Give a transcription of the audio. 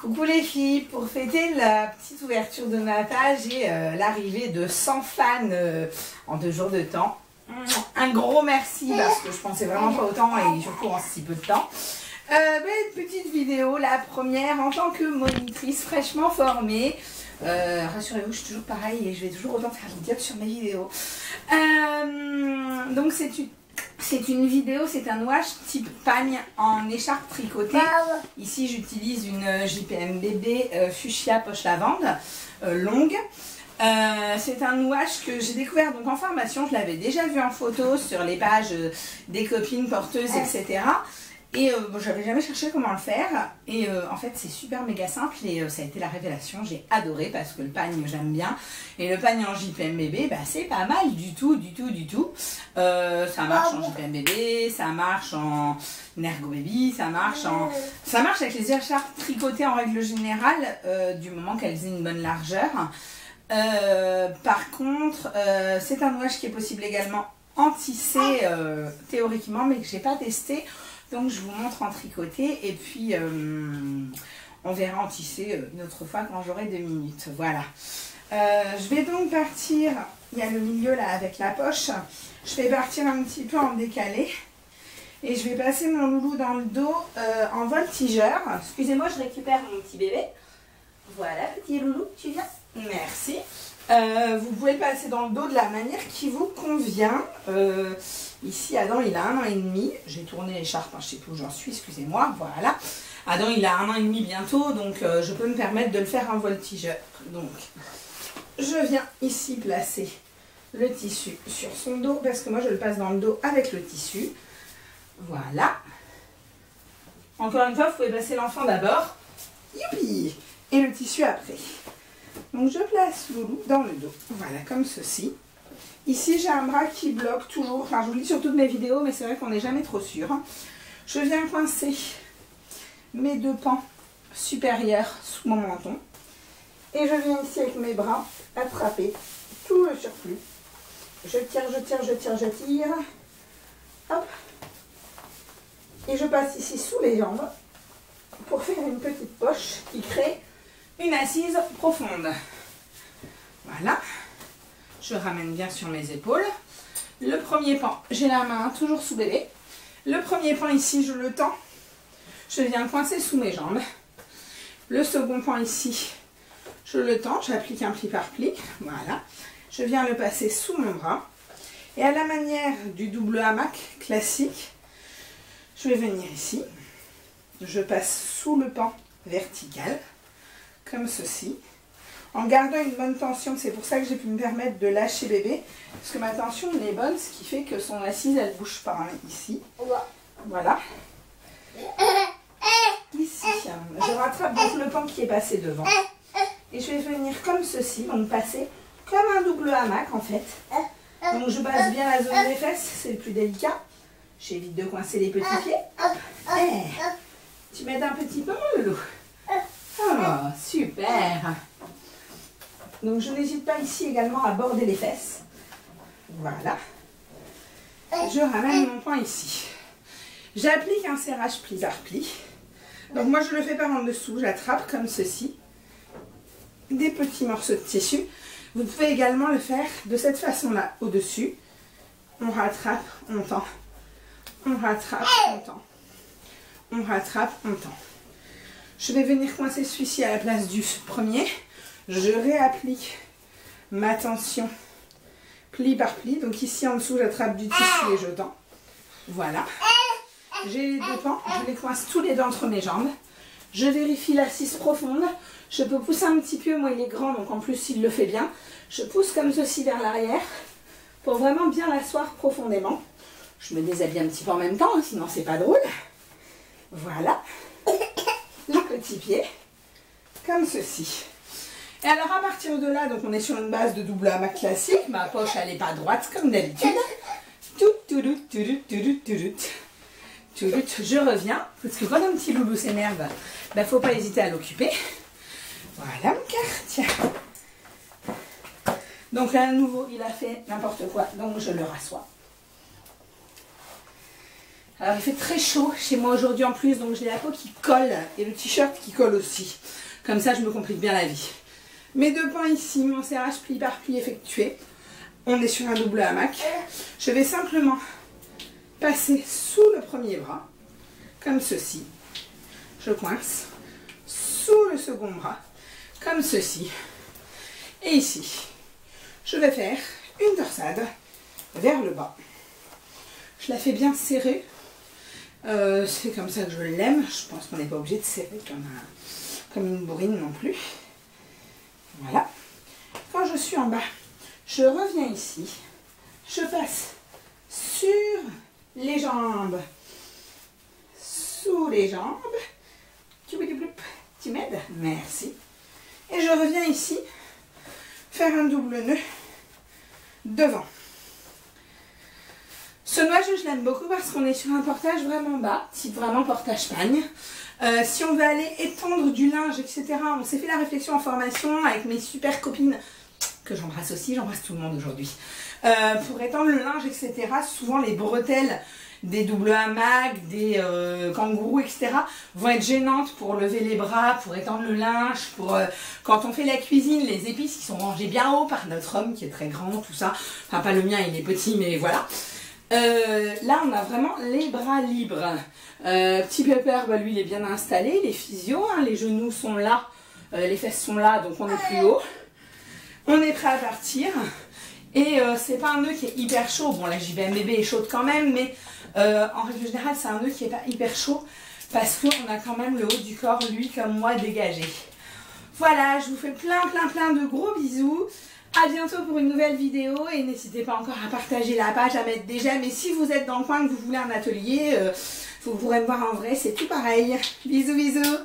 Coucou les filles, pour fêter la petite ouverture de ma page et l'arrivée de 100 fans en 2 jours de temps. Un gros merci parce que je pensais vraiment pas autant et surtout en si peu de temps. Une petite vidéo, la première en tant que monitrice fraîchement formée. Rassurez-vous, je suis toujours pareil et je vais toujours autant faire l'idiote sur mes vidéos. Donc c'est une vidéo, c'est un wash type pagne en écharpe tricotée. Ici j'utilise une JPM bébé fuchsia poche lavande longue. C'est un wash que j'ai découvert donc en formation, je l'avais déjà vu en photo sur les pages des copines porteuses, etc. Et j'avais jamais cherché comment le faire. Et en fait c'est super méga simple et ça a été la révélation. J'ai adoré parce que le pagne j'aime bien. Et le pagne en JPM bébé, bah, c'est pas mal du tout. Ça marche en JPM bébé, ça marche en Ergo Baby, ça marche avec les écharpes tricotées en règle générale, du moment qu'elles aient une bonne largeur. Par contre, c'est un wash qui est possible également en tissé théoriquement, mais que j'ai pas testé. Donc je vous montre en tricoté et puis on verra en tissé une autre fois quand j'aurai 2 minutes. Voilà. Je vais donc partir, il y a le milieu là avec la poche. Je vais partir un petit peu en décalé. Et je vais passer mon loulou dans le dos en voltigeur. Excusez-moi, je récupère mon petit bébé. Voilà, petit loulou, tu viens? Merci. Vous pouvez le passer dans le dos de la manière qui vous convient. Ici, Adam, il a 1 an et demi. J'ai tourné l'écharpe, je ne sais plus où j'en suis, excusez-moi. Voilà. Adam, il a 1 an et demi bientôt, donc je peux me permettre de le faire en voltigeur. Donc, je viens ici placer le tissu sur son dos, parce que moi, je le passe dans le dos avec le tissu. Voilà. Encore une fois, vous pouvez passer l'enfant d'abord. Youpi! Et le tissu après. Donc je place Loulou dans le dos, voilà, comme ceci. Ici j'ai un bras qui bloque toujours, enfin je vous le dis sur toutes mes vidéos, mais c'est vrai qu'on n'est jamais trop sûr. Je viens coincer mes 2 pans supérieurs sous mon menton. Et je viens ici avec mes bras attraper tout le surplus. Je tire. Hop. Et je passe ici sous les jambes pour faire une petite poche qui crée une assise profonde. Voilà. Je ramène bien sur mes épaules. Le premier pan, j'ai la main toujours sous bébé. Le premier pan ici, je le tends. Je viens coincer sous mes jambes. Le second pan ici, je le tends. J'applique un pli par pli. Voilà. Je viens le passer sous mon bras. Et à la manière du double hamac classique, je vais venir ici. Je passe sous le pan vertical. Comme ceci, en gardant une bonne tension. C'est pour ça que j'ai pu me permettre de lâcher bébé, parce que ma tension elle est bonne, ce qui fait que son assise elle bouge pas, hein, ici. Voilà. Ici, je rattrape donc le pan qui est passé devant et je vais venir comme ceci, donc passer comme un double hamac en fait. Donc je passe bien la zone des fesses, c'est le plus délicat. J'évite de coincer les petits pieds. Hop. Tu m'aides un petit peu mon loulou? Oh, super! Donc je n'hésite pas ici également à border les fesses. Voilà. Je ramène mon point ici. J'applique un serrage pli par pli. Donc moi je le fais par en dessous, j'attrape comme ceci des petits morceaux de tissu. Vous pouvez également le faire de cette façon-là, au-dessus. On rattrape, on tend. On rattrape, on tend. On rattrape, on tend. Je vais venir coincer celui-ci à la place du premier. Je réapplique ma tension pli par pli. Donc ici en dessous, j'attrape du tissu et je tends. Voilà. J'ai les 2 pans. Je les coince tous les deux entre mes jambes. Je vérifie l'assise profonde. Je peux pousser un petit peu. Moi, il est grand, donc en plus, il le fait bien. Je pousse comme ceci vers l'arrière pour vraiment bien l'asseoir profondément. Je me déshabille un petit peu en même temps, sinon c'est pas drôle. Voilà. Le petit pied, comme ceci. Et alors à partir de là, donc on est sur une base de double hamac classique. Ma poche elle n'est pas droite comme d'habitude. Je reviens, parce que quand un petit loulou s'énerve, ben, faut pas hésiter à l'occuper. Voilà mon cœur, tiens. Donc là à nouveau il a fait n'importe quoi, donc je le rassois. Alors il fait très chaud chez moi aujourd'hui en plus, donc j'ai la peau qui colle et le t-shirt qui colle aussi. Comme ça je me complique bien la vie. Mes 2 pans ici, mon serrage pli par pli effectué. On est sur un double hamac. Je vais simplement passer sous le premier bras, comme ceci. Je coince sous le second bras, comme ceci. Et ici, je vais faire une torsade vers le bas. Je la fais bien serrée. C'est comme ça que je l'aime. Je pense qu'on n'est pas obligé de serrer comme une bourrine non plus. Voilà. Quand je suis en bas, je reviens ici. Je passe sur les jambes. Sous les jambes. Tu m'aides? Merci. Et je reviens ici faire un double nœud devant. Ce noix, je l'aime beaucoup parce qu'on est sur un portage vraiment bas, type vraiment portage pagne. Si on veut aller étendre du linge, etc., on s'est fait la réflexion en formation avec mes super copines, que j'embrasse aussi, j'embrasse tout le monde aujourd'hui. Pour étendre le linge, etc., souvent les bretelles des doubles hamacs, des kangourous, etc., vont être gênantes pour lever les bras, pour étendre le linge, pour quand on fait la cuisine, les épices qui sont rangées bien haut par notre homme qui est très grand, tout ça. Enfin, pas le mien, il est petit, mais voilà. Là, on a vraiment les bras libres. Petit Pepper, bah, lui, il est bien installé. Les physios, hein, les genoux sont là, les fesses sont là, donc on est plus haut. On est prêt à partir. Et c'est pas un nœud qui est hyper chaud. Bon, la JPM bébé est chaude quand même, mais en règle générale, c'est un nœud qui est pas hyper chaud parce qu'on a quand même le haut du corps, lui, comme moi, dégagé. Voilà, je vous fais plein de gros bisous. A bientôt pour une nouvelle vidéo et n'hésitez pas encore à partager la page, à mettre des j'aime. Et si vous êtes dans le coin que vous voulez un atelier, vous pourrez me voir en vrai, c'est tout pareil. Bisous, bisous.